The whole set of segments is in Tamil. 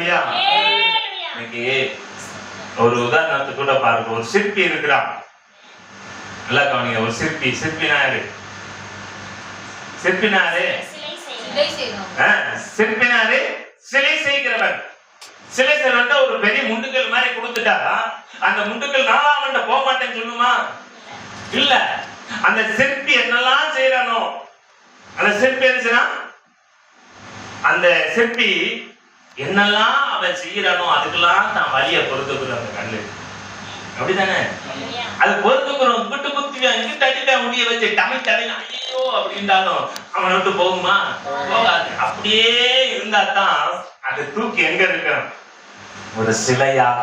அல்லேலூயா. இன்னைக்கு ஒரு உதாரணத்துக்கு கூட பாருங்க. ஒரு சிற்பி இருக்கிறான். நல்லா கவனிங்க. ஒரு சிற்பினா யாரு? சிற்பினாரு சிலை செய்கிறவன். சிலை செய்யறவன் ஒரு பெரிய முண்டுக்கல் மாதிரி கொடுத்துட்டா அந்த முண்டுக்கல் நான் அவன்கிட்ட போக மாட்டேன்னு சொல்லுமா? இல்ல. அந்த சிற்பி என்னெல்லாம் செய்யறானோ அந்த சிற்பி என்ன, அந்த சிற்பி என்னெல்லாம் அவன் செய்யறானோ அதுக்கெல்லாம் தான் வலிய பொறுத்துக்கிறோம். அந்த கல்லு அப்படித்தானே? அது பொறுத்துக்கிறோம். இங்கிட்டு குத்துவேன், இங்கிட்டு அடிப்பேன், முடிய வச்சு டமை ஐயோ அப்படின்றாலும் அவனை விட்டு போகுமா? போகாது. அப்படியே இருந்தா தான் அது தூக்கி எங்க இருக்க? ஒரு சிலையாக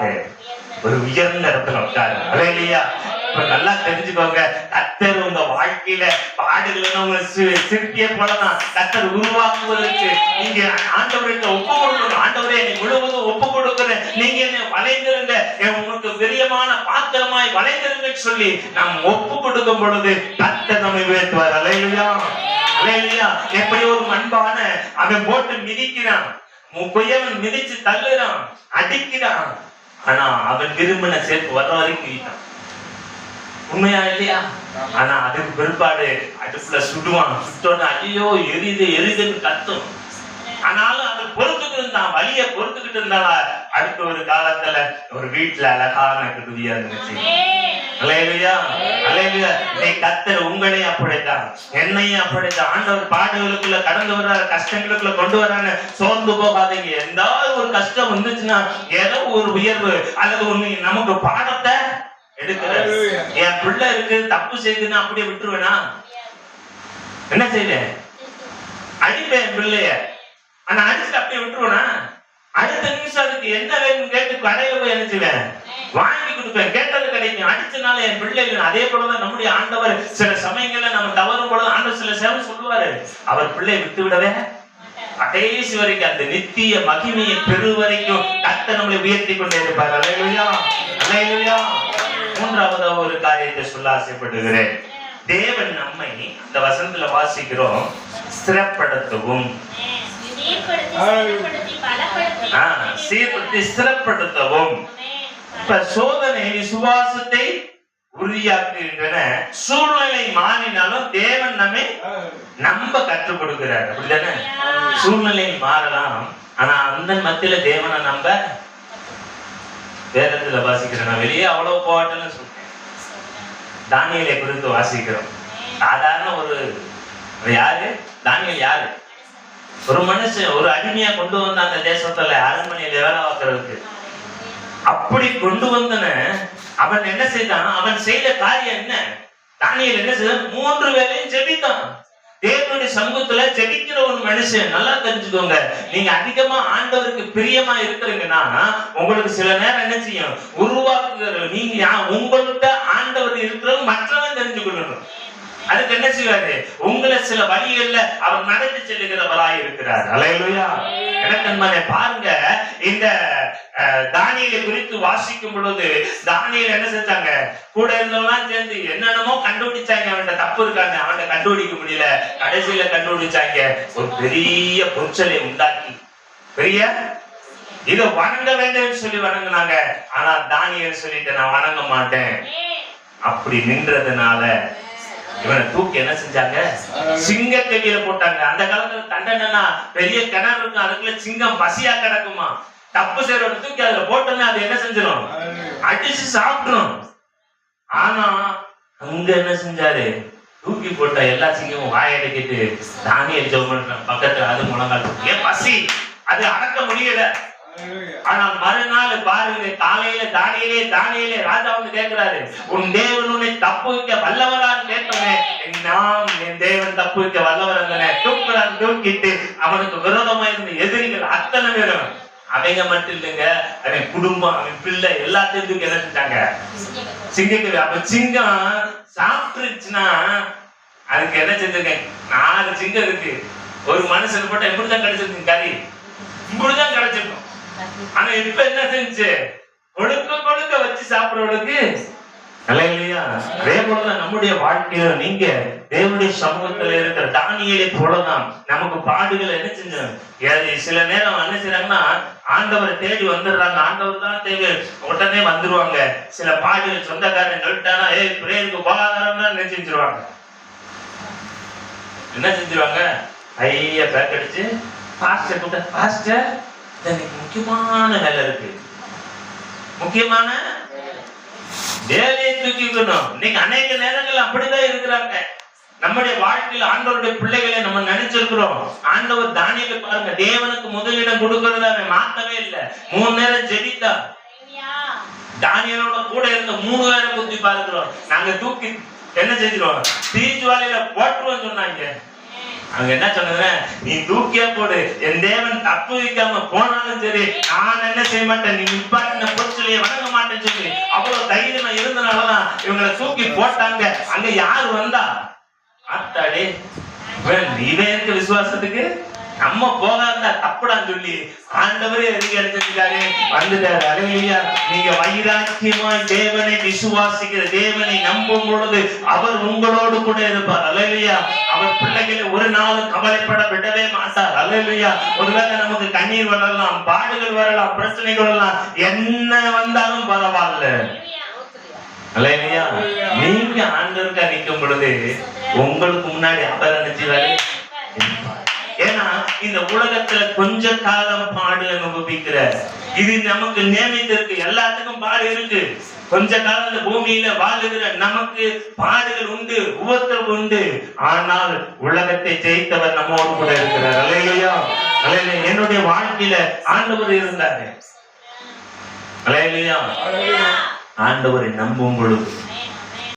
ஒரு உயர்ந்த இடத்துல உட்காரு. அல்லேலூயா. இப்ப நல்லா தெரிஞ்சுக்கோங்க. கர்த்தர் உங்க வாழ்க்கையில பாடுகள் சிற்பியை போலதான் கர்த்தர் உருவாக்குவதற்கு நீங்க ஆண்டவருக்கு ஒப்பு கொடுக்கணும். ஆண்டவரே என்னை முழுவதும் ஒப்பு கொடுக்கிறேன், நீங்க என்னை வளைந்திருங்க, உங்களுக்கு பிரியமான பாத்திரமாய் வளைந்திருங்க சொல்லி நாம் ஒப்பு கொடுக்கும் பொழுது கர்த்தர் நம்மை உயர்த்துவார். அல்லேலூயா. அல்லேலூயா. எப்படி ஒரு மண்பான அவன் போட்டு மிதிக்கிறான், கொய்யவன் மிதிச்சு தள்ளுறான், அடிக்கிறான். ஆனா அவன் விரும்பின சேர்ப்பு வர்ற வரைக்கும் உண்மையா இல்லையா? ஆனா அதுக்கு பிற்பாடு அடுப்புல சுடுவான். சுட்டோன்னு ஐயோ எரிதுன்னு கத்தும். ஆனாலும் அதை பொறுத்துக்கிட்டு இருந்தான், வலிய பொறுத்துக்கிட்டு இருந்தால அடுத்த ஒரு காலத்துல ஒரு வீட்டுல அழகான குருவியா இருந்துச்சு. அல்லேலூயா. அல்லேலூயா. கர்த்தர் உங்களையும் அப்படித்தான், என்னையும் அப்படித்தான். ஆண்டவர் பாடுகளுக்குள்ள கடந்து வர்றாரு, கஷ்டங்களுக்குள்ள கொண்டு வர்றாங்க. சோர்ந்து போகாதீங்க. எந்தாவது ஒரு கஷ்டம் வந்துச்சுன்னா ஏதோ ஒரு உயர்வு அல்லது ஒண்ணு நமக்கு பாடத்தை எடுக்கிறாரு. என் பிள்ளை இருக்கு தப்பு செய்யுதுன்னு அப்படியே விட்டுருவேனா? என்ன செய்வேன்? அடிப்பேன் என் பிள்ளைய. ஆனா அடிச்சுட்டு அப்படியே விட்டுருவேனா? அடுத்த நிமிஷம் அதுக்கு என்ன வேணும் கேட்டு கடையில போய் அனுப்பிச்சுவேன், வாங்கி கொடுப்பேன். கேட்டது கிடைக்கும். அடிச்சனால என் பிள்ளைகள். அதே போலதான் நம்முடைய ஆண்டவர் சில சமயங்கள்ல நம்ம தவறும் பொழுது ஆண்டவர் சில சேவை சொல்லுவாரு. அவர் பிள்ளையை விட்டு விடவே கடைசி வரைக்கும் அந்த நித்திய மகிமையை பெரு வரைக்கும் கர்த்தர் நம்மளை உயர்த்தி கொண்டே இருப்பார். அல்லேலூயா. அல்லேலூயா. மூன்றாவது ஒரு காரியத்தை சொல்ல ஆசைப்படுகிறேன். தேவன் நம்மை இந்த வசனத்துல வாசிக்கிறோம், ஸ்திரப்படுத்தவும் சீர்படுத்தி ஸ்திரப்படுத்தவும். இப்ப சோதனை விசுவாசத்தை உறுதியாக்குகின்றன. சூழ்நிலை மாறினாலும் தேவன் நம்மை நம்ப கற்றுக் கொடுக்கிறார். அப்படித்தானே? சூழ்நிலை மாறலாம், ஆனா அந்த மத்தியில தேவனை நம்ப வேதத்துல வாசிக்கிறேன். நான் வெளியே அவ்வளவு போட்டேன்னு சொல்றேன். தானியேலை குறித்து வாசிக்கிறோம். சாதாரண ஒரு யாரு தானியேல்? யாரு? ஒரு மனுஷன், ஒரு அடிமையா கொண்டு வந்த அந்த தேசத்துல அரண்மனையில வேலை பார்க்கறதுக்கு. அப்படி கொண்டு வந்தன அவன் என்ன செய்தான்? அவன் செய்த காரியம் என்ன? தானியேல் என்ன செய்தான்? 3 வேளையும் ஜெபித்தான். தேவனுடைய சமூகத்துல ஜெபிக்கிற ஒரு மனுஷன். நல்லா தெரிஞ்சுக்கோங்க. நீங்க அதிகமா ஆண்டவருக்கு பிரியமா இருக்கிறீங்கன்னா உங்களுக்கு சில நேரம் என்ன செய்யும்? உருவாக்குகிற நீங்க உங்கள்கிட்ட ஆண்டவர் இருக்கிறவங்க மற்றவன் தெரிஞ்சு கொள்ளணும். அதுக்கு என்ன செய்வாரு? உங்களை சில வழிகள்ல அவர் நடத்தி செல்லுகிறவராய் இருக்கிறார். அல்லேலூயா. எனக்கன்பானே பாருங்க, இந்த தானியேலை குறித்து வாசிக்கும் பொழுது தானியேல் என்ன செஞ்சாங்க? கூட இருந்தவங்களாம் சேர்ந்து என்னென்னமோ கண்டுபிடிச்சாங்க. அவன்கிட்ட தப்பு இருக்காங்க, அவன்கிட்ட கண்டுபிடிக்க முடியல. கடைசியில கண்டுபிடிச்சாங்க. ஒரு பெரிய பொருட்களை உண்டாக்கி பெரிய இதை வணங்க வேண்டும் சொல்லி வணங்கினாங்க. ஆனா தானியேல் சொல்லிட்டு நான் வணங்க மாட்டேன் அப்படி நின்றதுனால இவனை தூக்கி என்ன செஞ்சாங்க? சிங்க கையில போட்டாங்க. அந்த காலத்துல தண்டனைனா பெரிய கிணறு இருக்கும், அதுக்குள்ள சிங்கம் பசியா கிடக்குமா. தப்பு செய்யறவனை தூக்கி அதுல போட்டோம்னா அது என்ன செஞ்சிடும்? அடிச்சு சாப்பிட்டுரும். ஆனா அங்க என்ன செஞ்சாரு? தூக்கி போட்ட எல்லா சிங்கமும் வாயடைக்கிட்டு தானியேல் ஜெபம் பண்றான் பக்கத்துல. அது முழங்கால் ஏன் பசி அது அடக்க முடியல. ஆனால் மறுநாள் பாருங்க, காலையில தானியேலே ராஜா வந்து கேட்கிறாரு, உன் தேவன் உன்னை தப்புவிக்க வல்லவரான்னு கேட்டோமே. நாம் என் தேவன் தப்புவிக்க வல்லவர். தூக்கிட்டு அவனுக்கு விரோதமா இருந்த எதிரிகள் அத்தனை பேரும், அவங்க மட்டும் இல்லைங்க, அவன் குடும்பம், அவன் பிள்ளை எல்லாத்தையும் தூக்கி என்ன செஞ்சாங்க? சிங்கக்கவி. அப்ப சிங்கம் சாப்பிட்டுருச்சுன்னா அதுக்கு என்ன செஞ்சிருக்கேன்? 4 சிங்கம் இருக்கு. ஒரு மனுஷன் போட்டா எப்படிதான் கிடைச்சிருக்கு? கறி இப்படிதான் கிடைச்சிருக்கும். ஆனா இப்ப என்ன செஞ்சு கொடுக்க வச்சு சாப்பிடுறவளுக்கு அல்லேலூயா. அதே போலதான் நம்முடைய வாழ்க்கையில நீங்க தேவனுடைய சமூகத்துல இருக்கிற தானியேலை போலதான் நமக்கு பாடுகள் என்ன செஞ்சோம். சில நேரம் என்ன செய்யறாங்கன்னா ஆண்டவரை தேடி வந்துடுறாங்க, ஆண்டவர் தான் தேவை உடனே வந்துருவாங்க. சில பாடுகள் சொந்தக்காரன் சொல்லிட்டானா பிரேயருக்கு போகாதான் என்ன செஞ்சிருவாங்க, என்ன செஞ்சிருவாங்க, ஐயா பேக் அடிச்சு பாஸ்டர் கூட்ட, பாஸ்டர் எனக்கு முக்கியமான வேலை இருக்கு, முக்கியமான வேலையை தூக்கிக்கணும். இன்னைக்கு அநேக நேரங்கள் அப்படிதான் இருக்கிறாங்க. நம்முடைய வாழ்க்கையில் ஆண்டவருடைய பிள்ளைகளை நம்ம நினைச்சிருக்கிறோம். ஆண்டவர் தானியேலை பாருங்க, தேவனுக்கு முதலிடம் கொடுக்கறத அவன் மாத்தவே இல்லை. 3 நேரம் ஜெபித்தா. தானியேலோட கூட இருந்த 3 பேரை குத்தி பார்க்கிறோம். நாங்க தூக்கி என்ன செஞ்சிருவோம், தீஜுவாலையில போட்டுருவோம் சொன்னாங்க. அங்க என்ன சொன்னது, நீ தூக்கியா போடு, என் தேவன் தப்பு வைக்காம போனாலும் சரி நான் என்ன செய்ய மாட்டேன், நீ நிப்பாட்டின பொருட்களையே வணங்க மாட்டேன்னு சொல்லி அவ்வளவு தைரியமா இருந்தனாலதான் இவங்களை தூக்கி போட்டாங்க. அங்க யாரு வந்தா, ஆத்தாடே இவன் இருக்க விசுவாசத்துக்கு நம்ம போகாதா தப்புடான்னு சொல்லி ஆண்டவரே அதிகாரி வந்துட்டாரு. அல்லேலூயா. நீங்க வைராக்கியமாய் தேவனை விசுவாசிக்கிற, தேவனை நம்பும் பொழுது அவர் உங்களோடு கூட இருப்பார். அல்லேலூயா. அவர் பிள்ளைகளை ஒரு நாளும் கவலைப்பட விடவே மாட்டார். அல்லேலூயா. ஒருவேளை நமக்கு கண்ணீர் வரலாம், பாடுகள் வரலாம், பிரச்சனைகள் வரலாம், என்ன வந்தாலும் பரவாயில்ல. அல்லேலூயா. நீங்க ஆண்டவருக்கு நிற்கும் பொழுது உங்களுக்கு முன்னாடி அவர் நினைச்சுவாரு. ஏன்னா இந்த உலகத்துல கொஞ்ச காலம் பாடு அனுபவிக்கிற, இது நமக்கு நியமித்திருக்கு. எல்லாத்துக்கும் பாடு இருக்கு. கொஞ்ச காலம் இந்த பூமியில வாழுகிற நமக்கு பாடுகள் உண்டு, உபத்திரவு உண்டு. ஆனால் உலகத்தை ஜெயித்தவர் நம்மோடு கூட இருக்கிறார். அல்லேலூயா. அல்லேலூயா. என்னுடைய வாழ்க்கையில ஆண்டவர் இருந்தாரு. அல்லேலூயா. ஆண்டவரை நம்பும் பொழுது